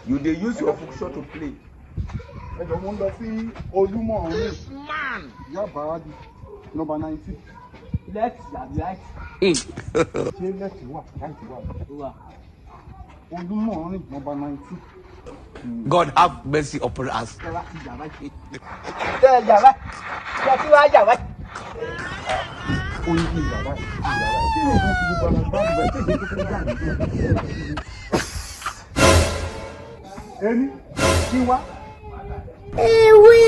You dey use your function to play. Ẹjọ́ mo ń lọ sí Olúmọ̀ ọ̀rìn. Yaba number 19. Left àbí right. Ṣé left wà right wà? Olúmọ̀ ọ̀rìn number 19. God have mercy upon us. Ṣé yàrá? Ṣé tí wàá yàrá? Oyin kí yàrá. Ṣé ìwé kan fi gbogbo ara bá ìgbà tí ìgbésẹ̀ tó dà nìyẹn? Èmi kí wá. Ewé.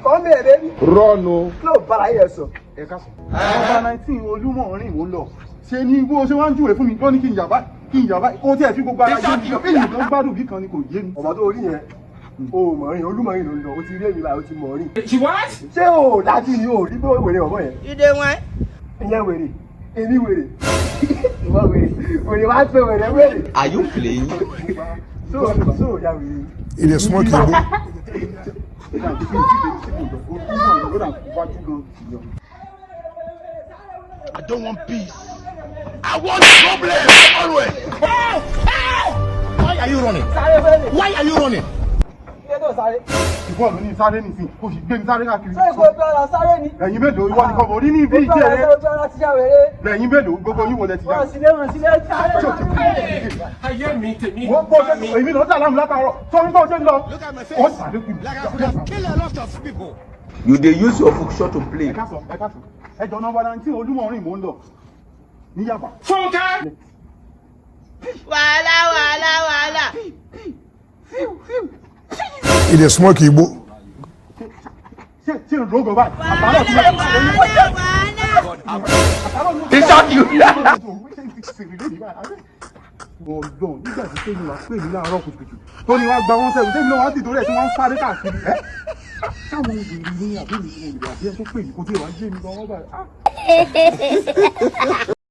Kọ́ mẹ́rẹ̀ ní. Rọ́ọ̀nù. Kí ló bára yẹ sọ? Ẹ̀ka sọ. Number 19 Olúmọ̀ ọ̀rìn mò ń lọ. Ṣé ní bó ṣe wá ń júwèé fún mi ló ní kí n yàrá? Kó tí ẹ fi gbogbo ara jẹ́ bí èyí kan gbádùn bí kan ni kò yé mi. Ọmọ tó rí yẹn, o mọ̀ rìn, Olúmọ̀rìn ló ń lọ, o ti rí èmi báyìí, o ti mọ̀ rìn. Ṣé o dájú ni o rí bí wèrè ọ̀bọ yẹn? You dey wine? Ìyẹn wèrè, èmi wèrè, ìwọ wèrè, wèrè wá pé wèrè wèrè. Are you playing? So ya wèrè. It is smoky, bro. I don't want peace. I want problem always. Why are you running? Why are you running? Ṣé tó sáré? Ìbọn mi ní sáré nìsín, kò sì gbé mi sáré káàkiri. Ṣé ìgò bí ọ̀la sáré ni? Ẹ̀yin mélòó ìwọ nìkan bò rí ní ibi ìjẹ́ rẹ̀. Ìgò bí ọ̀la ti yá wèrè. Lẹ́yìn mélòó gbogbo yín wo lẹ ti yá. Wọ́n sílé sáré. Ayé mi tèmi. Wọ́n bọ́ ṣe èmi lọ sí àlámù látàárọ̀. Sọ́ni tó ṣe ń lọ. Ó sáré kù. Kill a lot of people. You dey use your function to play. Ẹ̀ka sọ. Ẹjọ́ number 19 Olúmọ̀ ọ̀rìn mò ń lọ. Ní Yaba. Fúnkẹ́. Wàhálà. It is smoky, bro. Ṣé ìrògò báyìí? Àtàrà ti lọ. He shot you. Ọ̀gbọ́n nígbà tí Tẹ́mi wá pè mí láàárọ̀ kùtùkùtù tó ní wá gba wọn sẹ́wọ̀n Tẹ́mi náà wá sì torí ẹ̀ tí wọ́n ń sáré káàkiri. Táwọn obìnrin ní àbí mi ò lè àbí ẹ tó pè mí kó tí ì wá jẹ́ mi gan wọ́n báyìí.